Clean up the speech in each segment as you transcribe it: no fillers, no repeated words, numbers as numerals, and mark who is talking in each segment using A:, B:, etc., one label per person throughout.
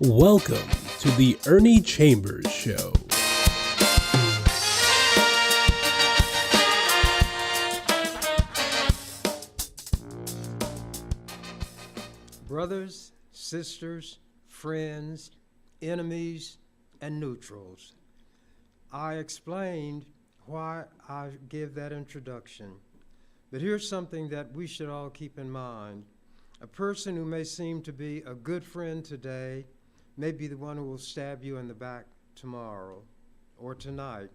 A: Welcome to the Ernie Chambers Show.
B: Brothers, sisters, friends, enemies, and neutrals. I explained why I give that introduction, but here's something that we should all keep in mind. A person who may seem to be a good friend today may be the one who will stab you in the back tomorrow or tonight.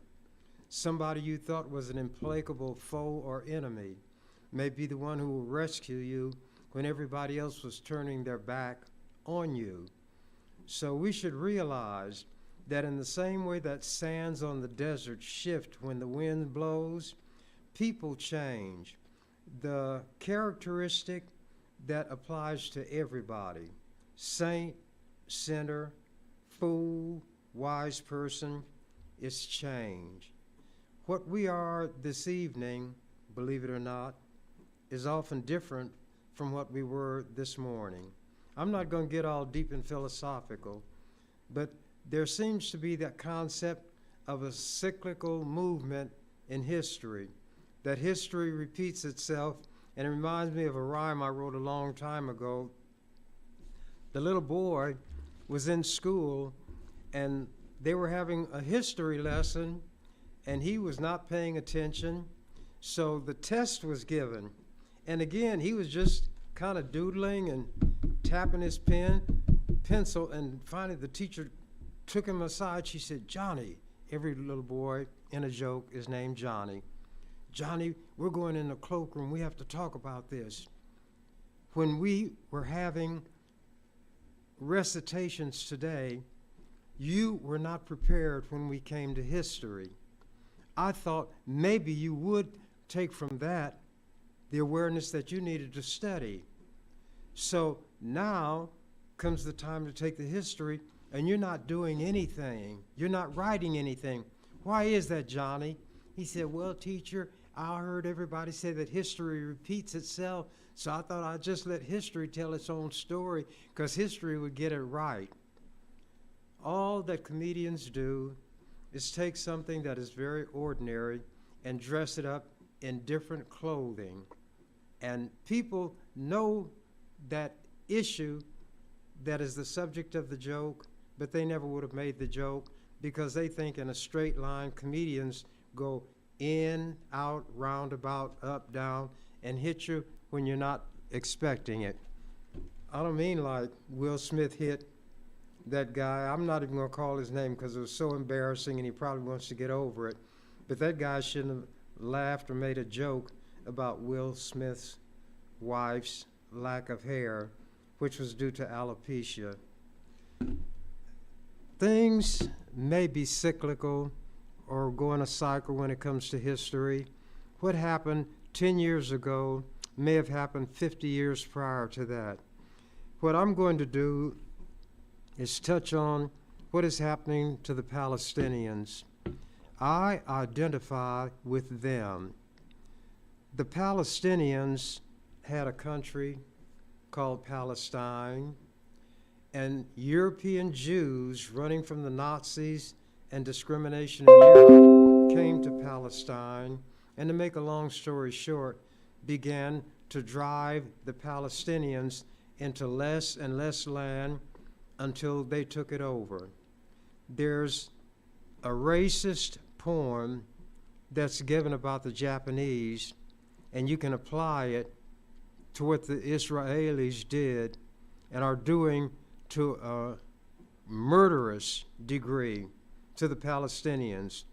B: Somebody you thought was an implacable foe or enemy may be the one who will rescue you when everybody else was turning their back on you. So we should realize that in the same way that sands on the desert shift when the wind blows, people change. The characteristic that applies to everybody, saint, sinner, fool, wise person, is change. What we are this evening, believe it or not, is often different from what we were this morning. I'm not going to get all deep and philosophical, but there seems to be that concept of a cyclical movement in history, that history repeats itself, and it reminds me of a rhyme I wrote a long time ago. The little boy was in school, and they were having a history lesson, and he was not paying attention, so the test was given. And again, he was just kind of doodling and tapping his pencil, and finally the teacher took him aside. She said, "Johnny," every little boy in a joke is named Johnny. "Johnny, we're going in the cloakroom. We have to talk about this." When we were having recitations today, you were not prepared when we came to history. I thought maybe you would take from that the awareness that you needed to study. So now comes the time to take the history, and you're not doing anything. You're not writing anything. "Why is that, Johnny?" He said, "Well, teacher, I heard everybody say that history repeats itself, so I thought I'd just let history tell its own story, because history would get it right." All that comedians do is take something that is very ordinary and dress it up in different clothing. And people know that issue that is the subject of the joke, but they never would have made the joke because they think in a straight line comedians go in, out, roundabout, up, down, and hit you when you're not expecting it. I don't mean like Will Smith hit that guy. I'm not even going to call his name because it was so embarrassing and he probably wants to get over it. But that guy shouldn't have laughed or made a joke about Will Smith's wife's lack of hair, which was due to alopecia. Things may be cyclical or go in a cycle when it comes to history. What happened 10 years ago may have happened 50 years prior to that. What I'm going to do is touch on what is happening to the Palestinians. I identify with them. The Palestinians had a country called Palestine, and European Jews running from the Nazis and discrimination in Europe came to Palestine, and to make a long story short, began to drive the Palestinians into less and less land until they took it over. There's a racist poem that's given about the Japanese, and you can apply it to what the Israelis did and are doing to a murderous degree to the Palestinians.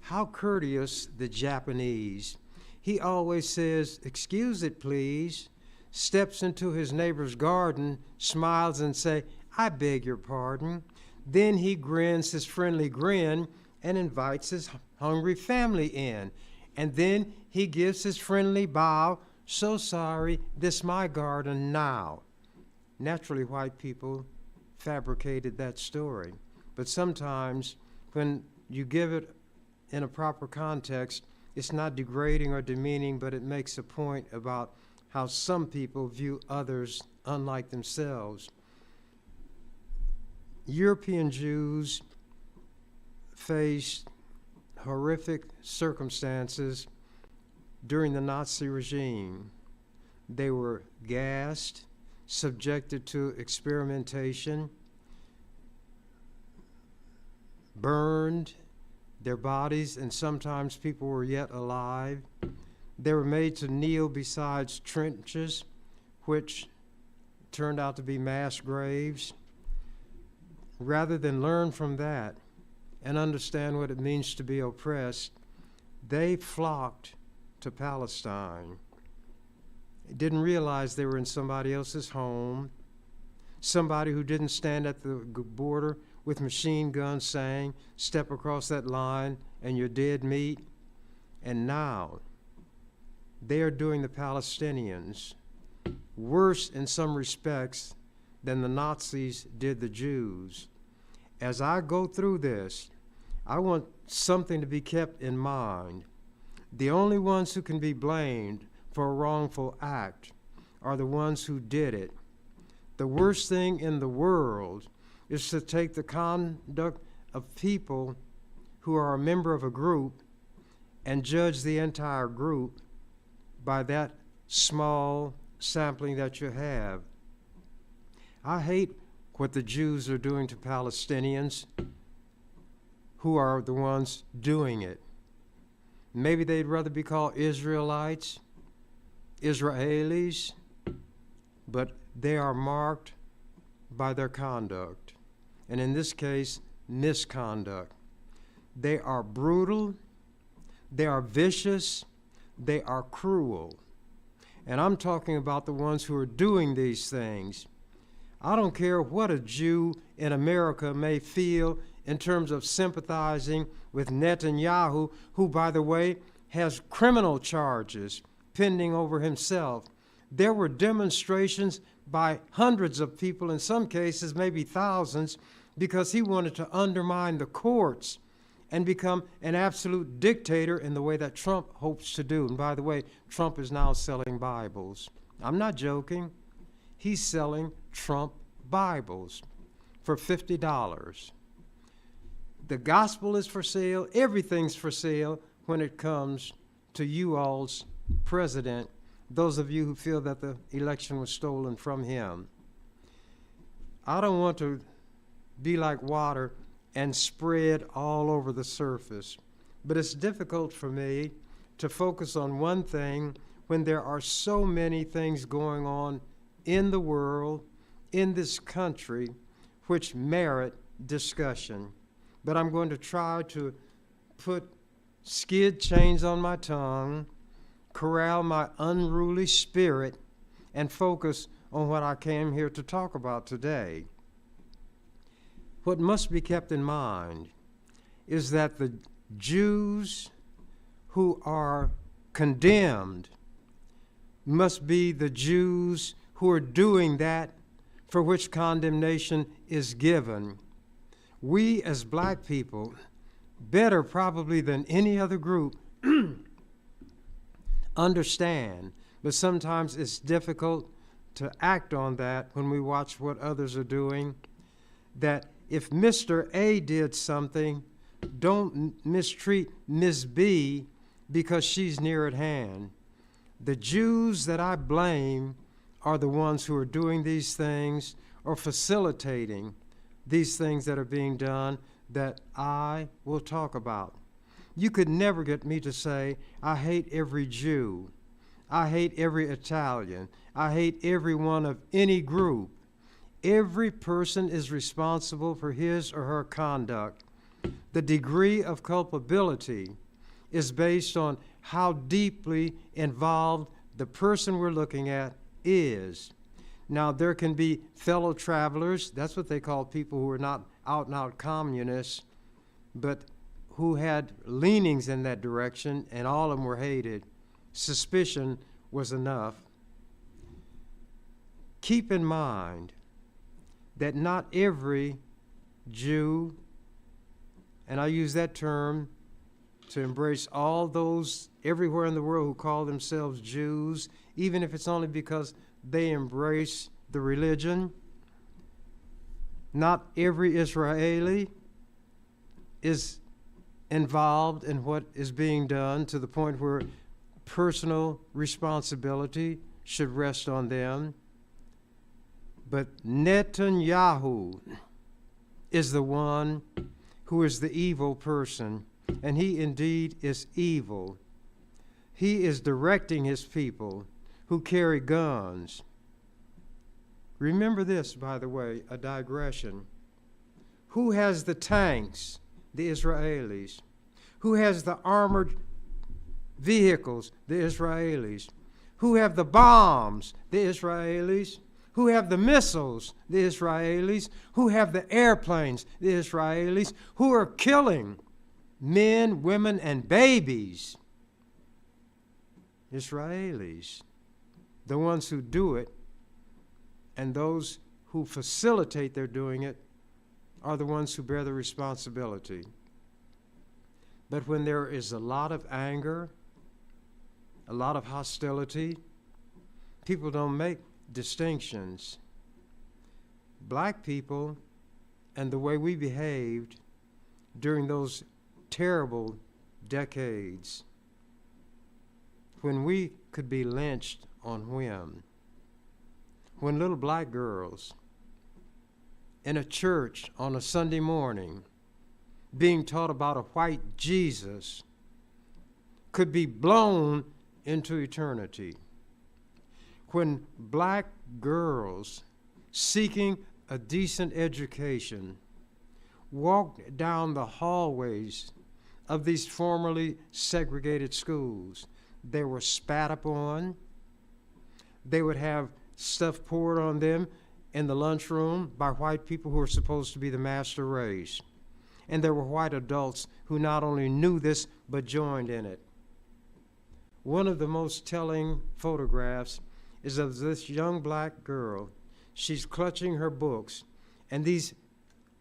B: How courteous the Japanese. He always says, "Excuse it, please," steps into his neighbor's garden, smiles and say, "I beg your pardon." Then he grins his friendly grin and invites his hungry family in. And then he gives his friendly bow, "So sorry, this my garden now." Naturally, white people fabricated that story. But sometimes when you give it in a proper context, it's not degrading or demeaning, but it makes a point about how some people view others unlike themselves. European Jews faced horrific circumstances during the Nazi regime. They were gassed, subjected to experimentation, burned, their bodies, and sometimes people were yet alive. They were made to kneel beside trenches, which turned out to be mass graves. Rather than learn from that and understand what it means to be oppressed, they flocked to Palestine. They didn't realize they were in somebody else's home, somebody who didn't stand at the border with machine guns saying, "Step across that line and you're dead meat." And now they are doing the Palestinians worse in some respects than the Nazis did the Jews. As I go through this, I want something to be kept in mind. The only ones who can be blamed for a wrongful act are the ones who did it. The worst thing in the world is to take the conduct of people who are a member of a group and judge the entire group by that small sampling that you have. I hate what the Jews are doing to Palestinians who are the ones doing it. Maybe they'd rather be called Israelites, Israelis, but they are marked by their conduct, and in this case, misconduct. They are brutal, they are vicious, they are cruel. And I'm talking about the ones who are doing these things. I don't care what a Jew in America may feel in terms of sympathizing with Netanyahu, who, by the way, has criminal charges pending over himself. There were demonstrations by hundreds of people, in some cases maybe thousands, because he wanted to undermine the courts and become an absolute dictator in the way that Trump hopes to do. And by the way, Trump is now selling Bibles. I'm not joking. He's selling Trump Bibles for $50. The gospel is for sale. Everything's for sale when it comes to you all's president, those of you who feel that the election was stolen from him. I don't want to be like water and spread all over the surface, but it's difficult for me to focus on one thing when there are so many things going on in the world, in this country, which merit discussion. But I'm going to try to put skid chains on my tongue, corral my unruly spirit, and focus on what I came here to talk about today. What must be kept in mind is that the Jews who are condemned must be the Jews who are doing that for which condemnation is given. We as black people, better probably than any other group, understand, but sometimes it's difficult to act on that when we watch what others are doing, that if Mr. A did something, don't mistreat Ms. B because she's near at hand. The Jews that I blame are the ones who are doing these things or facilitating these things that are being done that I will talk about. You could never get me to say, I hate every Jew. I hate every Italian. I hate every one of any group. Every person is responsible for his or her conduct. The degree of culpability is based on how deeply involved the person we're looking at is. Now, there can be fellow travelers, that's what they call people who are not out-and-out communists, but who had leanings in that direction, and all of them were hated. Suspicion was enough. Keep in mind that not every Jew, and I use that term to embrace all those everywhere in the world who call themselves Jews, even if it's only because they embrace the religion. Not every Israeli is involved in what is being done to the point where personal responsibility should rest on them. But Netanyahu is the one who is the evil person, and he indeed is evil. He is directing his people who carry guns. Remember this, by the way, a digression. Who has the tanks? The Israelis. Who has the armored vehicles? The Israelis. Who have the bombs? The Israelis. Who have the missiles? The Israelis. Who have the airplanes? The Israelis. Who are killing men, women, and babies? Israelis. The ones who do it and those who facilitate their doing it are the ones who bear the responsibility. But when there is a lot of anger, a lot of hostility, people don't make distinctions. Black people and the way we behaved during those terrible decades when we could be lynched on whim, when little black girls in a church on a Sunday morning being taught about a white Jesus could be blown into eternity. When black girls seeking a decent education walked down the hallways of these formerly segregated schools, they were spat upon. They would have stuff poured on them in the lunchroom by white people who were supposed to be the master race. And there were white adults who not only knew this, but joined in it. One of the most telling photographs is of this young black girl. She's clutching her books, and these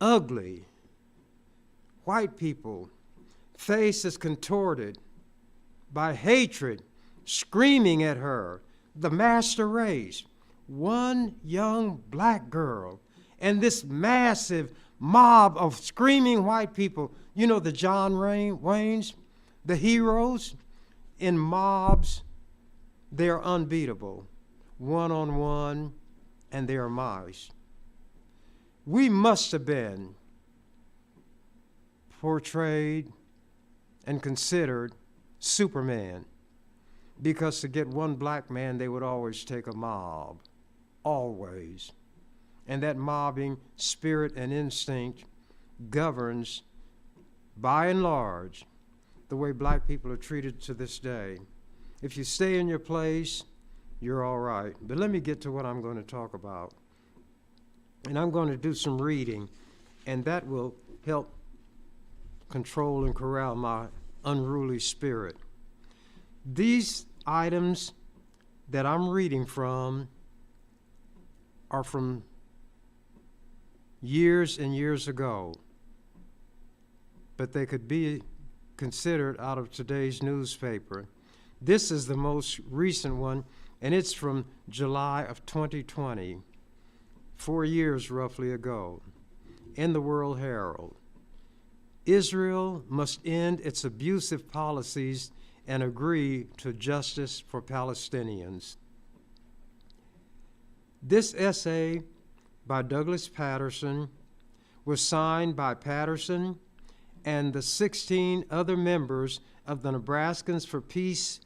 B: ugly white people, faces contorted by hatred, screaming at her, the master race. One young black girl and this massive mob of screaming white people. You know the John Waynes, the heroes? In mobs, they're unbeatable, one-on-one, and they're mice. We must have been portrayed and considered Superman, because to get one black man, they would always take a mob, always. And that mobbing spirit and instinct governs, by and large, the way black people are treated to this day. If you stay in your place, you're all right. But let me get to what I'm going to talk about. And I'm going to do some reading, and that will help control and corral my unruly spirit. These items that I'm reading from are from years and years ago, but they could be considered out of today's newspaper. This is the most recent one, and it's from July of 2020, 4 years roughly ago, in the World Herald. Israel must end its abusive policies and agree to justice for Palestinians. This essay by Douglas Patterson was signed by Patterson and the 16 other members of the Nebraskans for Peace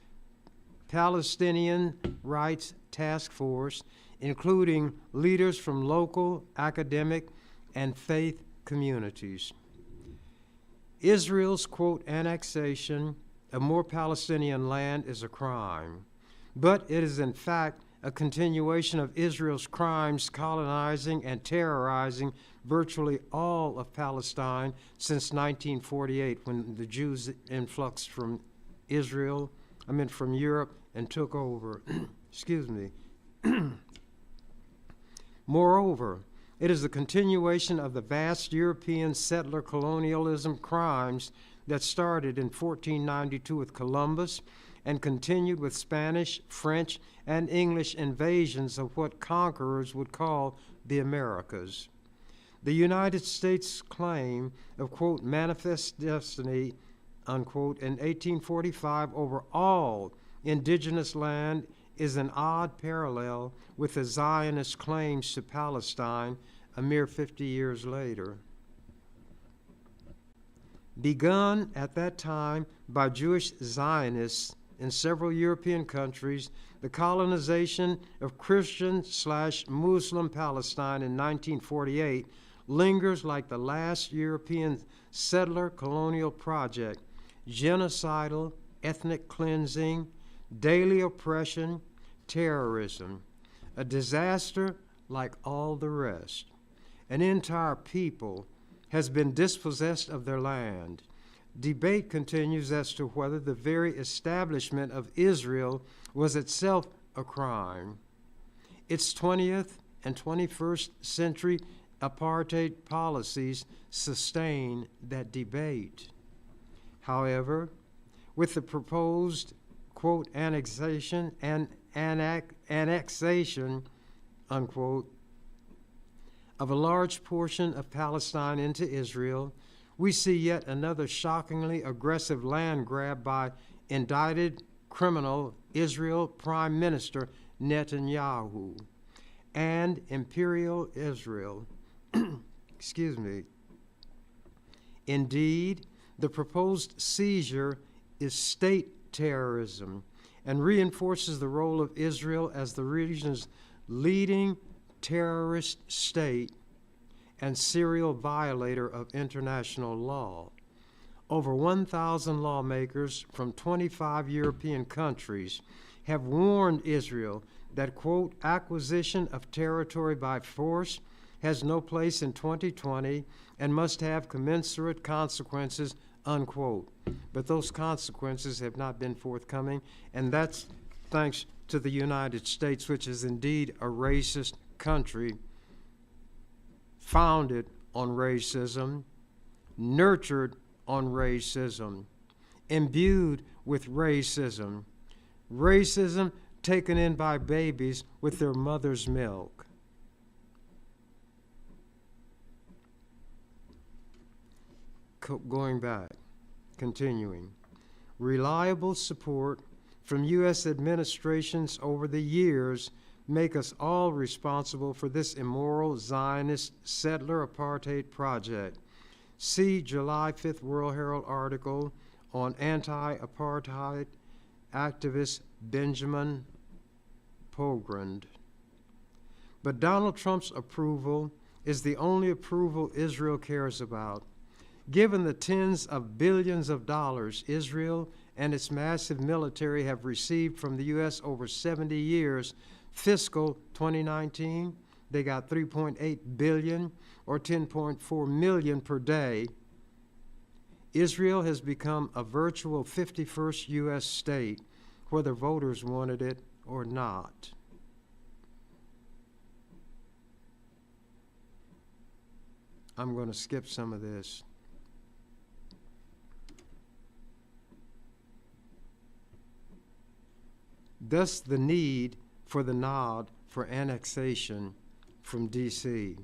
B: Palestinian Rights Task Force, including leaders from local, academic, and faith communities. Israel's, quote, annexation of more Palestinian land is a crime, but it is in fact a continuation of Israel's crimes colonizing and terrorizing virtually all of Palestine since 1948, when the Jews influxed from from Europe and took over. Excuse me. Moreover, it is a continuation of the vast European settler colonialism crimes that started in 1492 with Columbus and continued with Spanish, French, and English invasions of what conquerors would call the Americas. The United States' claim of, quote, manifest destiny, unquote, in 1845 over all indigenous land is an odd parallel with the Zionist claims to Palestine a mere 50 years later. Begun at that time by Jewish Zionists in several European countries, the colonization of Christian/Muslim Palestine in 1948 lingers like the last European settler colonial project: genocidal, ethnic cleansing, daily oppression, terrorism, a disaster like all the rest. An entire people has been dispossessed of their land. Debate continues as to whether the very establishment of Israel was itself a crime. Its 20th and 21st century apartheid policies sustain that debate. However, with the proposed, quote, annexation, unquote, of a large portion of Palestine into Israel, we see yet another shockingly aggressive land grab by indicted criminal Israel Prime Minister Netanyahu and Imperial Israel. Excuse me. Indeed, the proposed seizure is state terrorism and reinforces the role of Israel as the region's leading terrorist state and serial violator of international law. Over 1,000 lawmakers from 25 European countries have warned Israel that, quote, acquisition of territory by force has no place in 2020 and must have commensurate consequences, unquote. But those consequences have not been forthcoming, and that's thanks to the United States, which is indeed a racist country, founded on racism, nurtured on racism, imbued with racism, racism taken in by babies with their mother's milk. Going back, continuing. Reliable support from U.S. administrations over the years make us all responsible for this immoral Zionist settler apartheid project. See July 5th World Herald article on anti-apartheid activist Benjamin Pogrund. But Donald Trump's approval is the only approval Israel cares about. Given the tens of billions of dollars Israel and its massive military have received from the U.S. over 70 years, fiscal 2019, they got $3.8 billion or $10.4 million per day. Israel has become a virtual 51st U.S. state, whether voters wanted it or not. I'm going to skip some of this. Thus the need for the nod for annexation from D.C.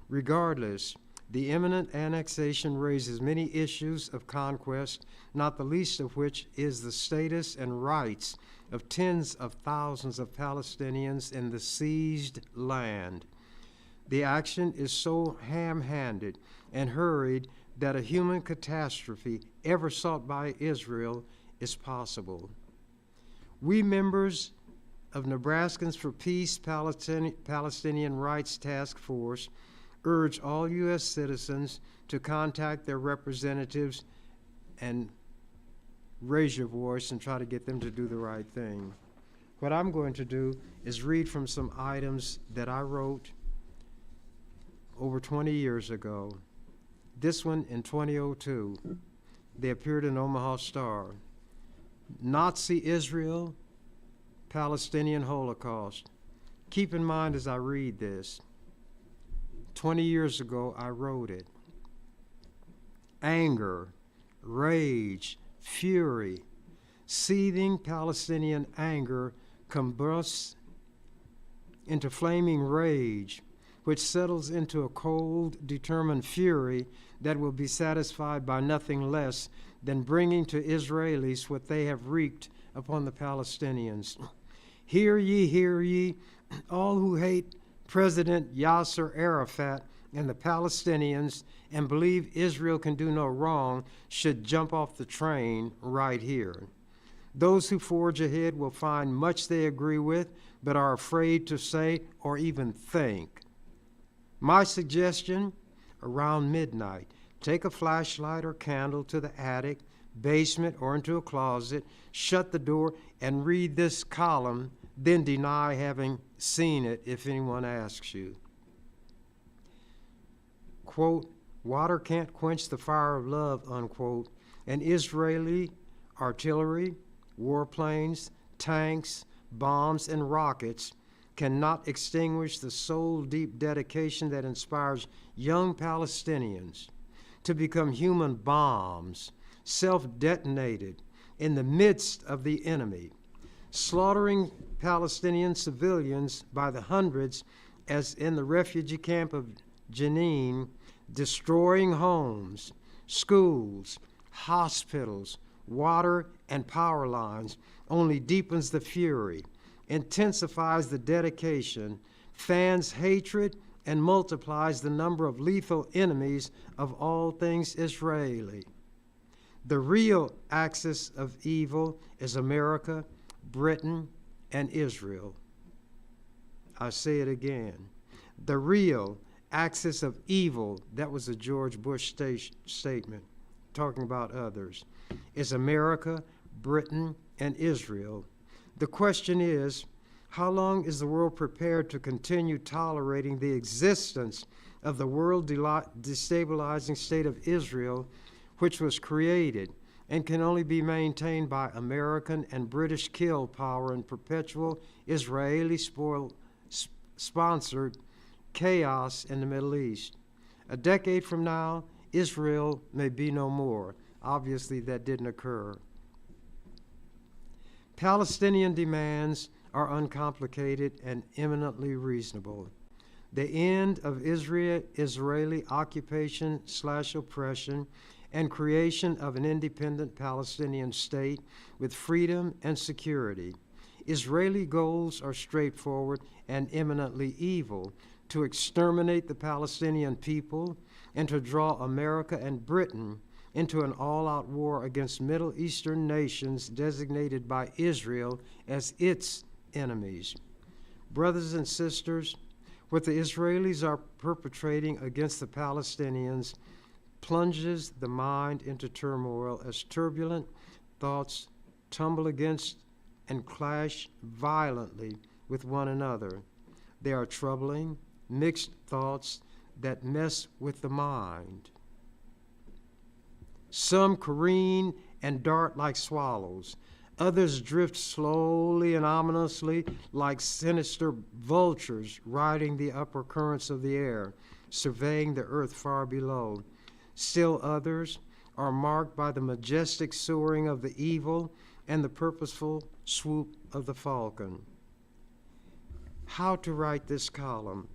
B: Regardless, the imminent annexation raises many issues of conquest, not the least of which is the status and rights of tens of thousands of Palestinians in the seized land. The action is so ham-handed and hurried that a human catastrophe ever sought by Israel is possible. We members of Nebraskans for Peace Palestinian Rights Task Force urge all U.S. citizens to contact their representatives and raise your voice and try to get them to do the right thing. What I'm going to do is read from some items that I wrote over 20 years ago. This one in 2002. They appeared in Omaha Star. Nazi Israel, Palestinian Holocaust. Keep in mind as I read this, 20 years ago I wrote it. Anger, rage, fury, seething Palestinian anger combusts into flaming rage which settles into a cold, determined fury that will be satisfied by nothing less than bringing to Israelis what they have wreaked upon the Palestinians. Hear ye, all who hate President Yasser Arafat and the Palestinians and believe Israel can do no wrong should jump off the train right here. Those who forge ahead will find much they agree with, but are afraid to say or even think. My suggestion, around midnight, take a flashlight or candle to the attic, basement, or into a closet, shut the door, and read this column, then deny having seen it if anyone asks you. Quote, water can't quench the fire of love, unquote, and Israeli artillery, warplanes, tanks, bombs, and rockets cannot extinguish the soul-deep dedication that inspires young Palestinians to become human bombs, self-detonated in the midst of the enemy, slaughtering Palestinian civilians by the hundreds, as in the refugee camp of Jenin, destroying homes, schools, hospitals, water, and power lines, only deepens the fury, intensifies the dedication, fans hatred, and multiplies the number of lethal enemies of all things Israeli. The real axis of evil is America, Britain, and Israel. I say it again. The real axis of evil, that was a George Bush statement, talking about others, is America, Britain, and Israel. The question is, how long is the world prepared to continue tolerating the existence of the world destabilizing state of Israel, which was created and can only be maintained by American and British kill power and perpetual Israeli sponsored chaos in the Middle East? A decade from now, Israel may be no more. Obviously, that didn't occur. Palestinian demands are uncomplicated and eminently reasonable. The end of Israeli occupation/oppression and creation of an independent Palestinian state with freedom and security. Israeli goals are straightforward and eminently evil: to exterminate the Palestinian people and to draw America and Britain into an all-out war against Middle Eastern nations designated by Israel as its enemies. Brothers and sisters, what the Israelis are perpetrating against the Palestinians plunges the mind into turmoil as turbulent thoughts tumble against and clash violently with one another. They are troubling, mixed thoughts that mess with the mind. Some careen and dart like swallows. Others drift slowly and ominously like sinister vultures riding the upper currents of the air, surveying the earth far below. Still others are marked by the majestic soaring of the evil and the purposeful swoop of the falcon. How to write this column?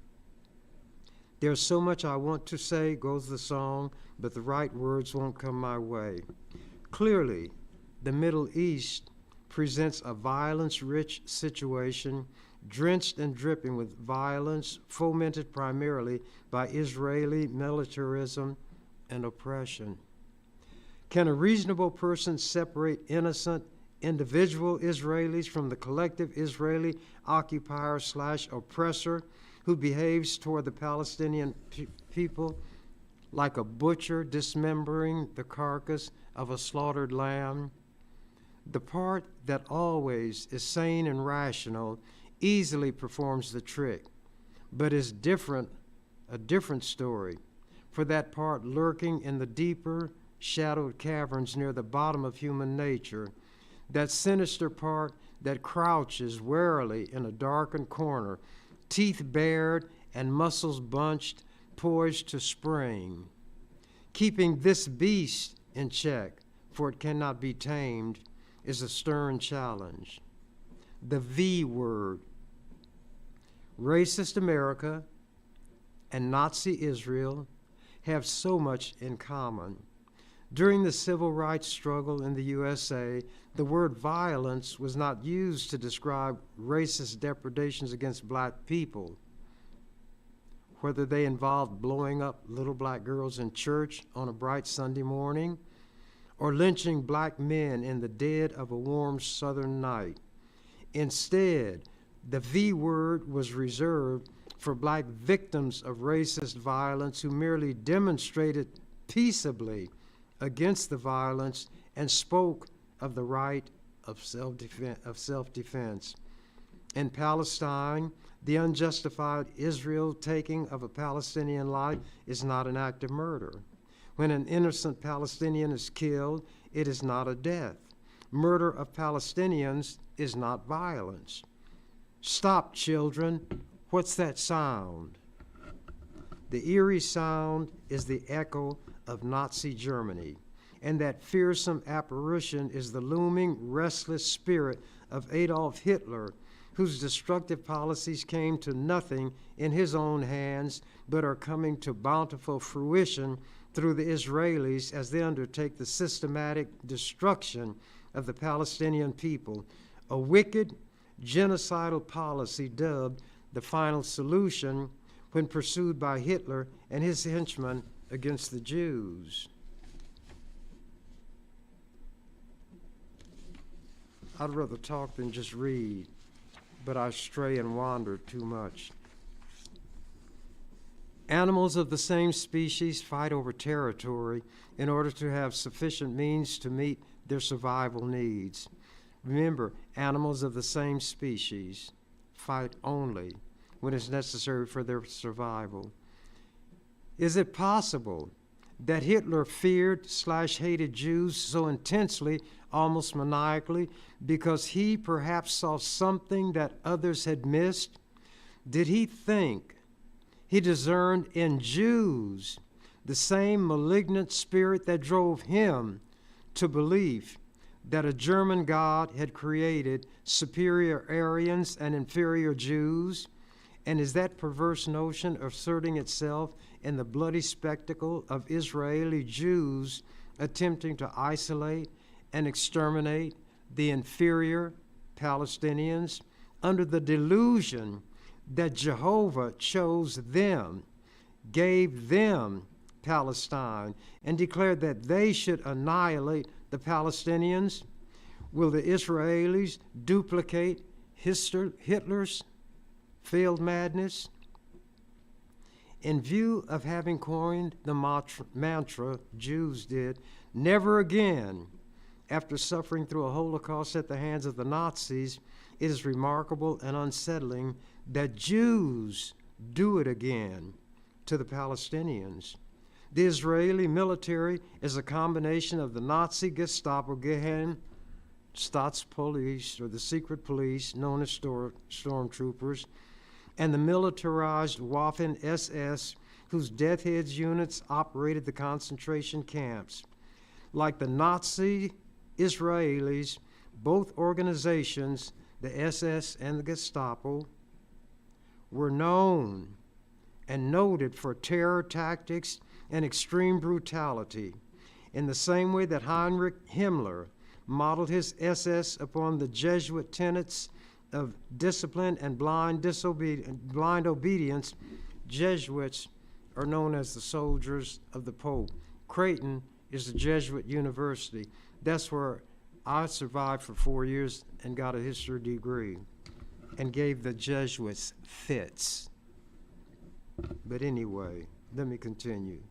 B: There's so much I want to say, goes the song, but the right words won't come my way. Clearly, the Middle East presents a violence-rich situation, drenched and dripping with violence, fomented primarily by Israeli militarism and oppression. Can a reasonable person separate innocent individual Israelis from the collective Israeli occupier/oppressor who behaves toward the Palestinian people like a butcher dismembering the carcass of a slaughtered lamb? The part that always is sane and rational easily performs the trick, but is a different story for that part lurking in the deeper, shadowed caverns near the bottom of human nature, that sinister part that crouches warily in a darkened corner, teeth bared and muscles bunched, poised to spring. Keeping this beast in check, for it cannot be tamed, is a stern challenge. The V word. Racist America, and Nazi Israel have so much in common. During the civil rights struggle in the USA, the word violence was not used to describe racist depredations against black people, whether they involved blowing up little black girls in church on a bright Sunday morning or lynching black men in the dead of a warm southern night. Instead, the V word was reserved for black victims of racist violence who merely demonstrated peaceably against the violence and spoke of the right of self-defense. In Palestine, the unjustified Israel taking of a Palestinian life is not an act of murder. When an innocent Palestinian is killed, it is not a death. Murder of Palestinians is not violence. Stop, children. What's that sound? The eerie sound is the echo of Nazi Germany, and that fearsome apparition is the looming, restless spirit of Adolf Hitler, whose destructive policies came to nothing in his own hands, but are coming to bountiful fruition through the Israelis as they undertake the systematic destruction of the Palestinian people, a wicked, genocidal policy dubbed the final solution when pursued by Hitler and his henchmen against the Jews. I'd rather talk than just read, but I stray and wander too much. Animals of the same species fight over territory in order to have sufficient means to meet their survival needs. Remember, animals of the same species fight only when it's necessary for their survival. Is it possible that Hitler feared/hated Jews so intensely, almost maniacally, because he perhaps saw something that others had missed? Did he think he discerned in Jews the same malignant spirit that drove him to belief that a German God had created superior Aryans and inferior Jews? And is that perverse notion asserting itself in the bloody spectacle of Israeli Jews attempting to isolate and exterminate the inferior Palestinians under the delusion that Jehovah chose them, gave them Palestine, and declared that they should annihilate the Palestinians? Will the Israelis duplicate Hitler's failed madness? In view of having coined the mantra, Jews did, never again, after suffering through a Holocaust at the hands of the Nazis, it is remarkable and unsettling that Jews do it again to the Palestinians. The Israeli military is a combination of the Nazi Gestapo, Staatspolice, or the secret police known as stormtroopers, and the militarized Waffen SS, whose death heads units operated the concentration camps. Like the Nazi Israelis, both organizations, the SS and the Gestapo, were known and noted for terror tactics and extreme brutality, in the same way that Heinrich Himmler modeled his SS upon the Jesuit tenets of discipline and blind obedience. Jesuits are known as the soldiers of the Pope. Creighton is a Jesuit university. That's where I survived for 4 years and got a history degree and gave the Jesuits fits. But anyway, let me continue.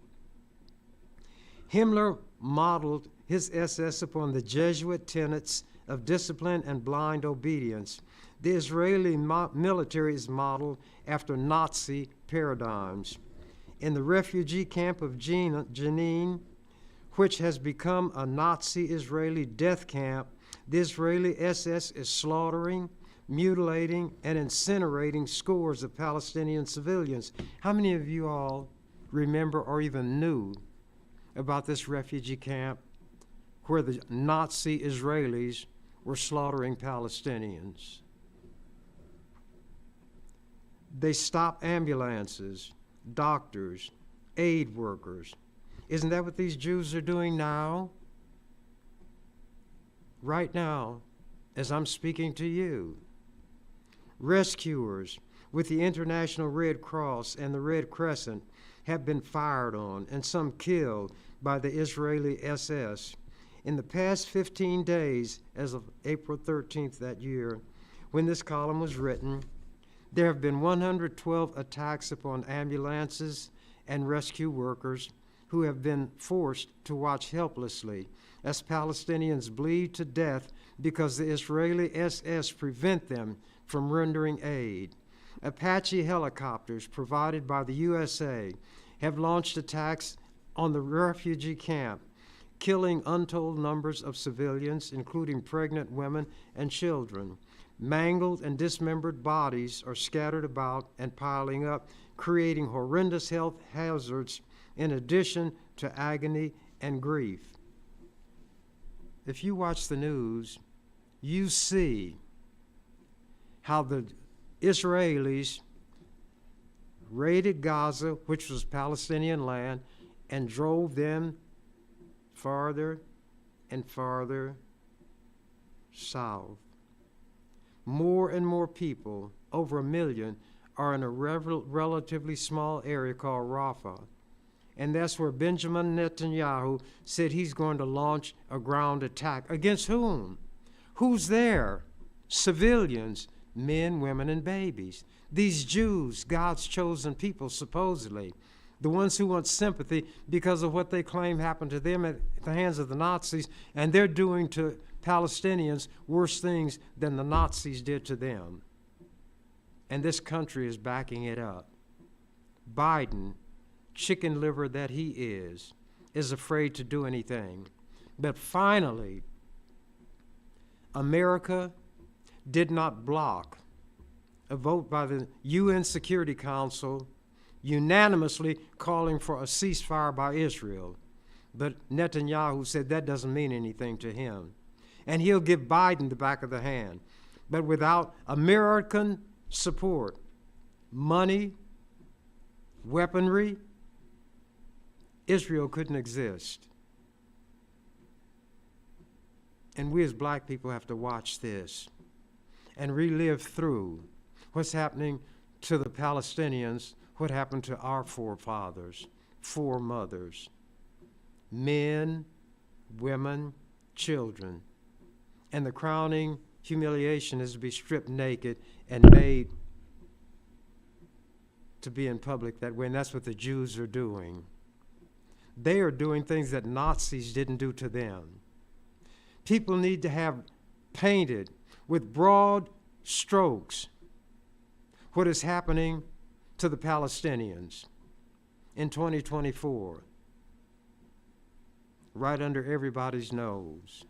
B: Himmler modeled his SS upon the Jesuit tenets of discipline and blind obedience. The Israeli military is modeled after Nazi paradigms. In the refugee camp of Jenin, which has become a Nazi-Israeli death camp, the Israeli SS is slaughtering, mutilating, and incinerating scores of Palestinian civilians. How many of you all remember or even knew about this refugee camp where the Nazi Israelis were slaughtering Palestinians? They stopped ambulances. doctors, aid workers. Isn't that what these Jews are doing now? Right now, as I'm speaking to you. Rescuers with the International Red Cross and the Red Crescent have been fired on and some killed by the Israeli SS. In the past 15 days, as of April 13th that year, when this column was written, there have been 112 attacks upon ambulances and rescue workers who have been forced to watch helplessly as Palestinians bleed to death because the Israeli SS prevent them from rendering aid. Apache helicopters provided by the USA have launched attacks on the refugee camp, killing untold numbers of civilians, including pregnant women and children. Mangled and dismembered bodies are scattered about and piling up, creating horrendous health hazards in addition to agony and grief. If you watch the news, you see how the Israelis raided Gaza, which was Palestinian land, and drove them farther and farther south. More and more people, over 1 million, are in a relatively small area called Rafah. And that's where Benjamin Netanyahu said he's going to launch a ground attack. Against whom? Who's there? Civilians, men, women, and babies. These Jews, God's chosen people, supposedly, the ones who want sympathy because of what they claim happened to them at the hands of the Nazis, and they're doing to Palestinians worse things than the Nazis did to them. And this country is backing it up. Biden, chicken liver that he is afraid to do anything. But finally, America did not block a vote by the UN Security Council unanimously calling for a ceasefire by Israel. But Netanyahu said that doesn't mean anything to him. And he'll give Biden the back of the hand. But without American support, money, weaponry, Israel couldn't exist. And we as black people have to watch this and relive through what's happening to the Palestinians, what happened to our forefathers, foremothers, men, women, children. And the crowning humiliation is to be stripped naked and made to be in public that way, and that's what the Jews are doing. They are doing things that Nazis didn't do to them. People need to have painted with broad strokes what is happening to the Palestinians in 2024, right under everybody's nose.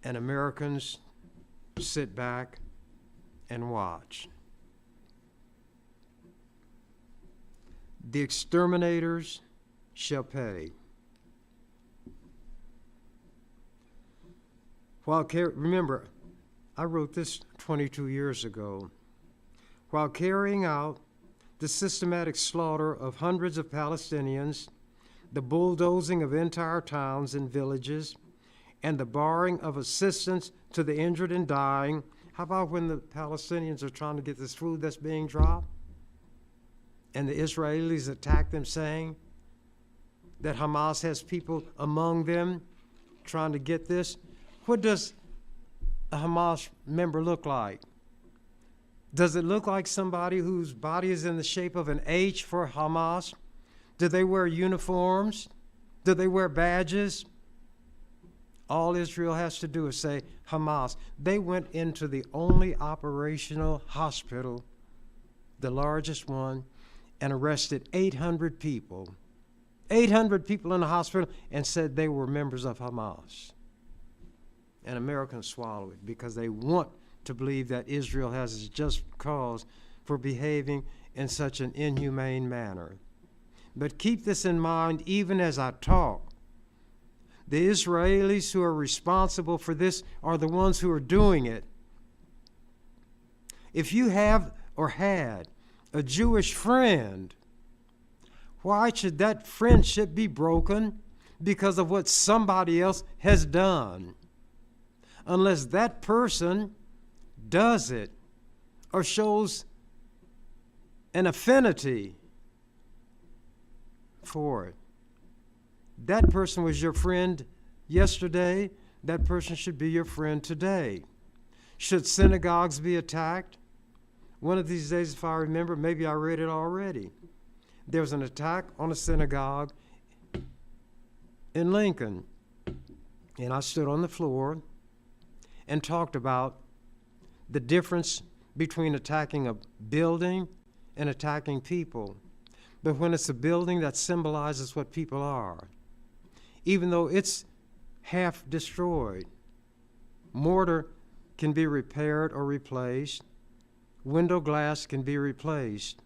B: And Americans sit back and watch. The exterminators shall pay. Remember, I wrote this 22 years ago. While carrying out the systematic slaughter of hundreds of Palestinians, the bulldozing of entire towns and villages, and the barring of assistance to the injured and dying. How about when the Palestinians are trying to get this food that's being dropped? And the Israelis attack them, saying that Hamas has people among them trying to get this. What does a Hamas member look like? Does it look like somebody whose body is in the shape of an H for Hamas? Do they wear uniforms? Do they wear badges? All Israel has to do is say Hamas. They went into the only operational hospital, the largest one, and arrested 800 people. 800 people in the hospital, and said they were members of Hamas. And Americans swallow it because they want to believe that Israel has its just cause for behaving in such an inhumane manner. But keep this in mind even as I talk. The Israelis who are responsible for this are the ones who are doing it. If you have or had a Jewish friend, why should that friendship be broken because of what somebody else has done? Unless that person does it or shows an affinity for it. That person was your friend yesterday. That person should be your friend today. Should synagogues be attacked? One of these days, if I remember, maybe I read it already. There was an attack on a synagogue in Lincoln, and I stood on the floor and talked about the difference between attacking a building and attacking people. But when it's a building that symbolizes what people are, even though it's half destroyed, mortar can be repaired or replaced, window glass can be replaced.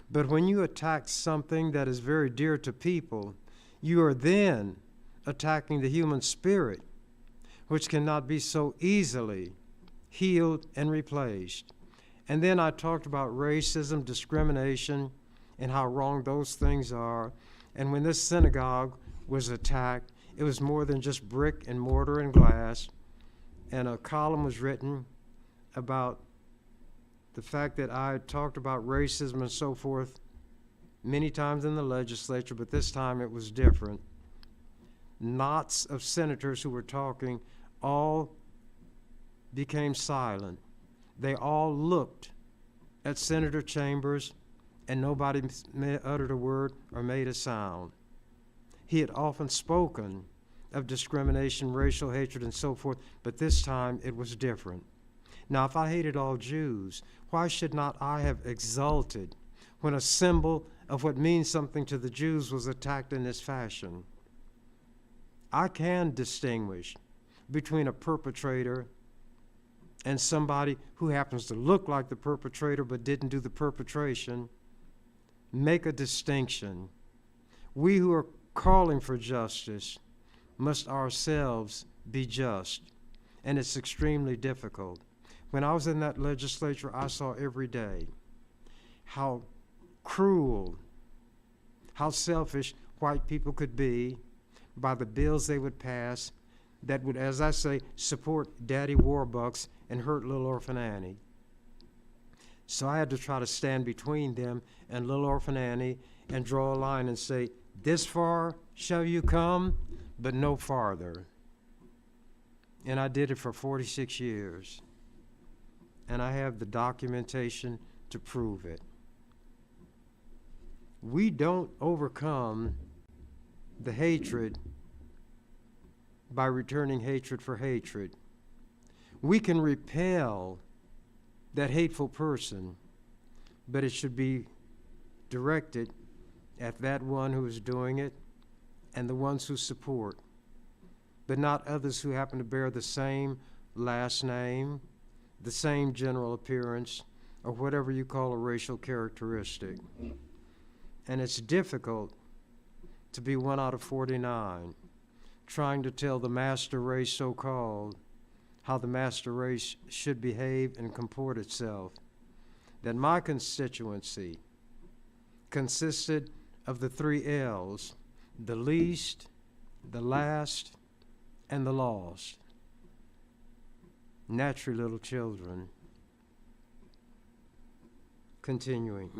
B: But when you attack something that is very dear to people, you are then attacking the human spirit, which cannot be so easily healed and replaced. And then I talked about racism, discrimination, and how wrong those things are. And when this synagogue was attacked, it was more than just brick and mortar and glass. And a column was written about the fact that I had talked about racism and so forth many times in the legislature, but this time it was different. Knots of senators who were talking all became silent. They all looked at Senator Chambers, and nobody uttered a word or made a sound. He had often spoken of discrimination, racial hatred, and so forth, but this time it was different. Now, if I hated all Jews, why should not I have exulted when a symbol of what means something to the Jews was attacked in this fashion? I can distinguish between a perpetrator and somebody who happens to look like the perpetrator but didn't do the perpetration. Make a distinction. We who are calling for justice must ourselves be just, and it's extremely difficult. When I was in that legislature, I saw every day how cruel, how selfish white people could be by the bills they would pass that would, as I say, support Daddy Warbucks and hurt little Orphan Annie. So I had to try to stand between them and little Orphan Annie and draw a line and say, this far shall you come, but no farther. And I did it for 46 years. And I have the documentation to prove it. We don't overcome the hatred by returning hatred for hatred. We can repel that hateful person, but it should be directed at that one who is doing it and the ones who support, but not others who happen to bear the same last name, the same general appearance, or whatever you call a racial characteristic. And it's difficult to be 1 out of 49, trying to tell the master race, so-called, how the master race should behave and comport itself. That my constituency consisted of the 3 L's, the least, the last, and the lost. Naturally, little children. Continuing.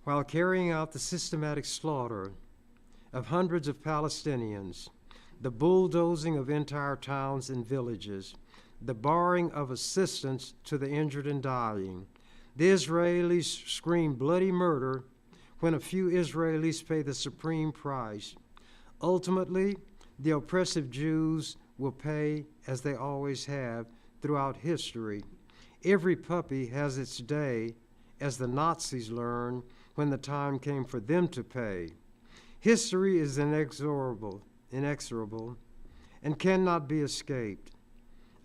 B: While carrying out the systematic slaughter of hundreds of Palestinians, the bulldozing of entire towns and villages, the barring of assistance to the injured and dying, the Israelis scream bloody murder when a few Israelis pay the supreme price. Ultimately, the oppressive Jews will pay, as they always have throughout history. Every puppy has its day, as the Nazis learned when the time came for them to pay. History is inexorable, and cannot be escaped.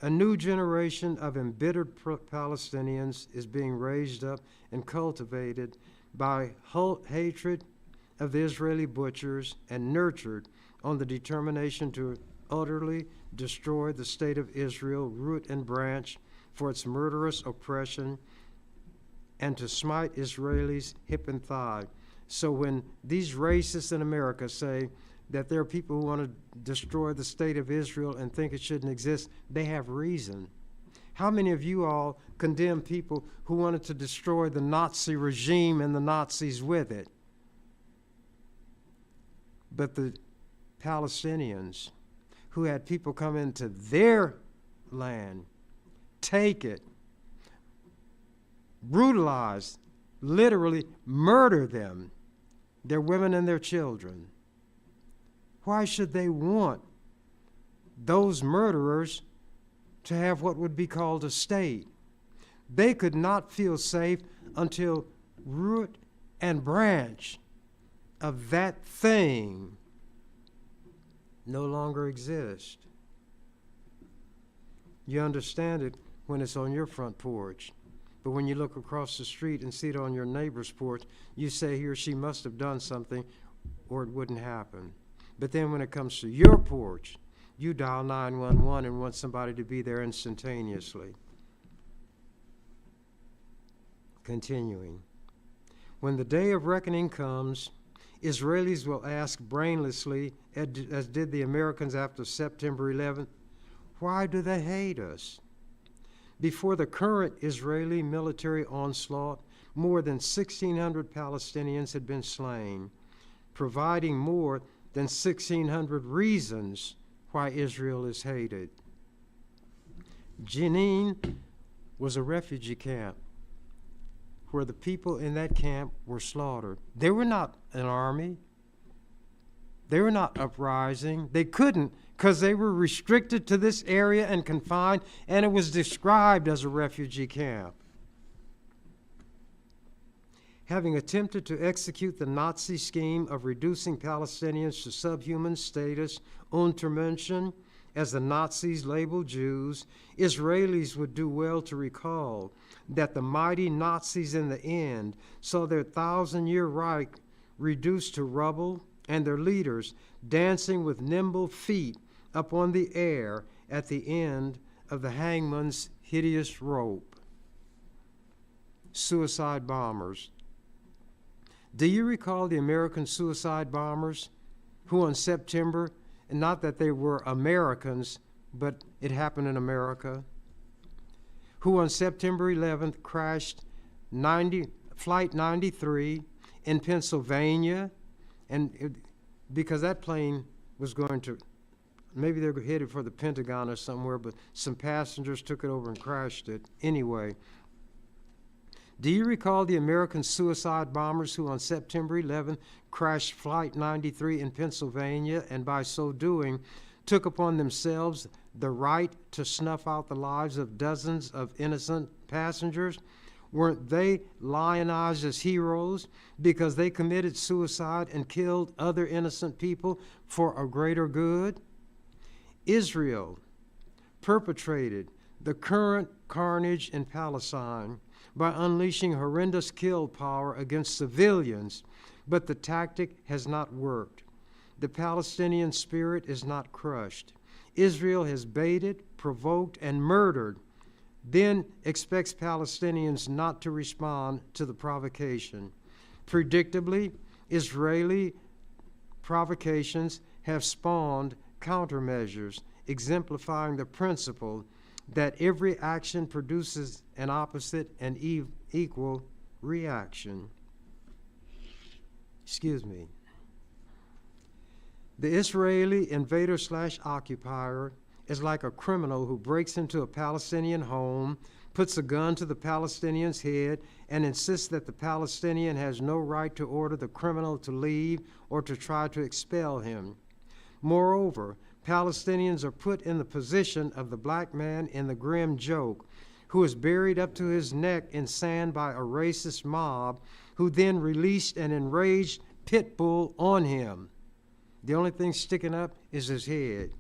B: A new generation of embittered Palestinians is being raised up and cultivated by hatred of the Israeli butchers and nurtured on the determination to utterly destroy the state of Israel, root and branch, for its murderous oppression and to smite Israelis hip and thigh. So when these racists in America say that there are people who want to destroy the state of Israel and think it shouldn't exist, they have reason. How many of you all condemn people who wanted to destroy the Nazi regime and the Nazis with it? But the Palestinians, who had people come into their land, take it, brutalize, literally murder them, their women and their children. Why should they want those murderers to have what would be called a state? They could not feel safe until root and branch of that thing no longer exist. You understand it when it's on your front porch. But when you look across the street and see it on your neighbor's porch, you say he or she must have done something or it wouldn't happen. But then when it comes to your porch, you dial 911 and want somebody to be there instantaneously. Continuing. When the day of reckoning comes, Israelis will ask brainlessly, as did the Americans after September 11th, why do they hate us? Before the current Israeli military onslaught, more than 1,600 Palestinians had been slain, providing more than 1,600 reasons why Israel is hated. Jenin was a refugee camp where the people in that camp were slaughtered. They were not an army. They were not uprising. They couldn't because they were restricted to this area and confined, and it was described as a refugee camp. Having attempted to execute the Nazi scheme of reducing Palestinians to subhuman status, Untermenschen, as the Nazis labeled Jews, Israelis would do well to recall that the mighty Nazis in the end saw their 1,000-year Reich reduced to rubble and their leaders dancing with nimble feet up on the air at the end of the hangman's hideous rope. Suicide bombers. Do you recall the American suicide bombers who on September, and not that they were Americans, but it happened in America, who on September 11th crashed Flight 93 in Pennsylvania, because that plane was going to, maybe they were headed for the Pentagon or somewhere, but some passengers took it over and crashed it. Anyway, do you recall the American suicide bombers who on September 11th crashed Flight 93 in Pennsylvania and by so doing took upon themselves the right to snuff out the lives of dozens of innocent passengers? Weren't they lionized as heroes because they committed suicide and killed other innocent people for a greater good? Israel perpetrated the current carnage in Palestine by unleashing horrendous kill power against civilians, but the tactic has not worked. The Palestinian spirit is not crushed. Israel has baited, provoked, and murdered, then expects Palestinians not to respond to the provocation. Predictably, Israeli provocations have spawned countermeasures, exemplifying the principle that every action produces an opposite and equal reaction. The Israeli invader/occupier is like a criminal who breaks into a Palestinian home, puts a gun to the Palestinian's head, and insists that the Palestinian has no right to order the criminal to leave or to try to expel him. Moreover, Palestinians are put in the position of the black man in the grim joke, who is buried up to his neck in sand by a racist mob, who then released an enraged pit bull on him. The only thing sticking up is his head.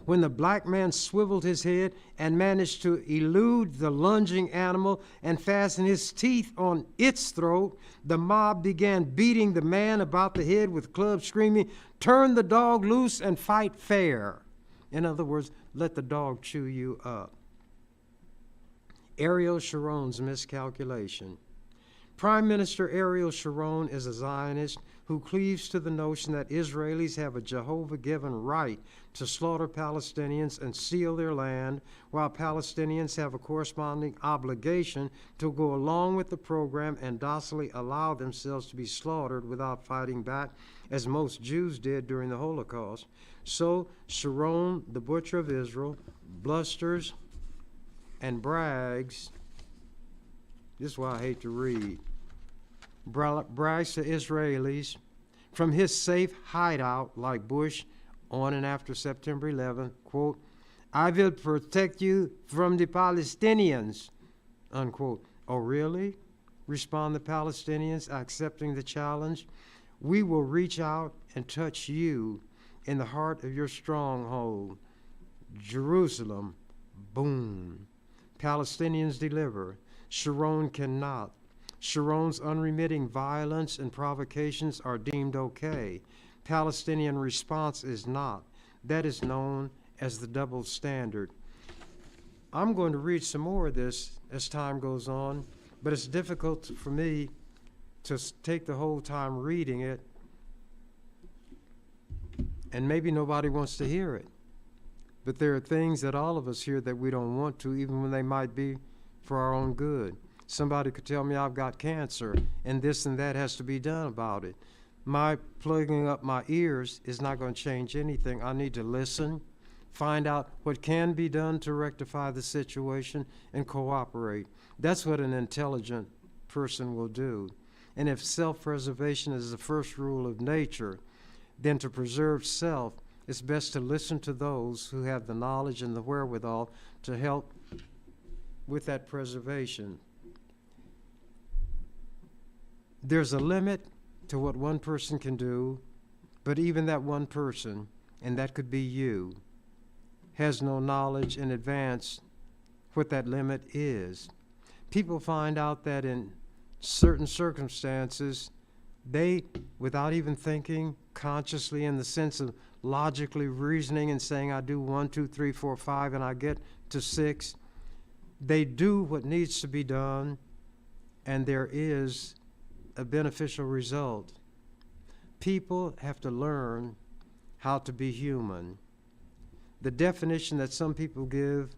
B: When the black man swiveled his head and managed to elude the lunging animal and fasten his teeth on its throat, the mob began beating the man about the head with clubs, screaming, "Turn the dog loose and fight fair." In other words, let the dog chew you up. Ariel Sharon's miscalculation. Prime Minister Ariel Sharon is a Zionist who cleaves to the notion that Israelis have a Jehovah-given right to slaughter Palestinians and steal their land, while Palestinians have a corresponding obligation to go along with the program and docilely allow themselves to be slaughtered without fighting back, as most Jews did during the Holocaust. So Sharon, the butcher of Israel, blusters and brags. This is why I hate to read. Brags to Israelis from his safe hideout like Bush on and after September 11th, quote, "I will protect you from the Palestinians," unquote. "Oh, really?" respond the Palestinians, accepting the challenge. "We will reach out and touch you in the heart of your stronghold, Jerusalem." Boom. Palestinians deliver. Sharon cannot. Sharon's unremitting violence and provocations are deemed okay. Palestinian response is not. That is known as the double standard. I'm going to read some more of this as time goes on, but it's difficult for me to take the whole time reading it, and maybe nobody wants to hear it. But there are things that all of us hear that we don't want to, even when they might be for our own good. Somebody could tell me I've got cancer and this and that has to be done about it. My plugging up my ears is not going to change anything. I need to listen, find out what can be done to rectify the situation, and cooperate. That's what an intelligent person will do. And if self-preservation is the first rule of nature, then to preserve self, it's best to listen to those who have the knowledge and the wherewithal to help with that preservation. There's a limit to what one person can do, but even that one person, and that could be you, has no knowledge in advance what that limit is. People find out that in certain circumstances, they, without even thinking consciously in the sense of logically reasoning and saying, I do 1, 2, 3, 4, 5, and I get to 6, they do what needs to be done, and there is a beneficial result. People have to learn how to be human. The definition that some people give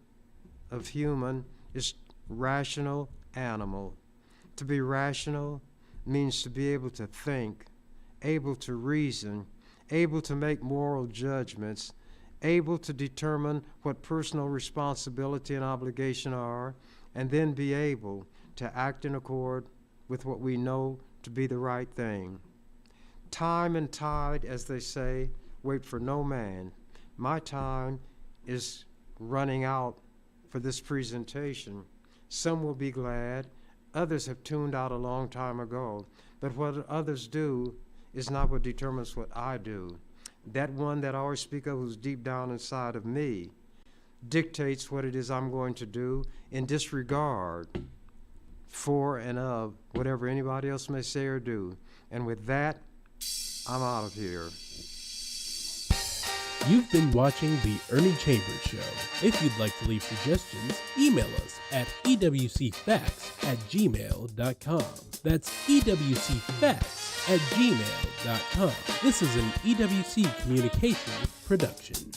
B: of human is rational animal. To be rational means to be able to think, able to reason, able to make moral judgments, able to determine what personal responsibility and obligation are, and then be able to act in accord with what we know to be the right thing. Time and tide, as they say, wait for no man. My time is running out for this presentation. Some will be glad. Others have tuned out a long time ago. But what others do is not what determines what I do. That one that I always speak of, who's deep down inside of me, dictates what it is I'm going to do in disregard for and of whatever anybody else may say or do. And with that, I'm out of here.
A: You've been watching The Ernie Chambers Show. If you'd like to leave suggestions, email us at ewcfacts@gmail.com. That's ewcfacts@gmail.com. This is an EWC Communications production.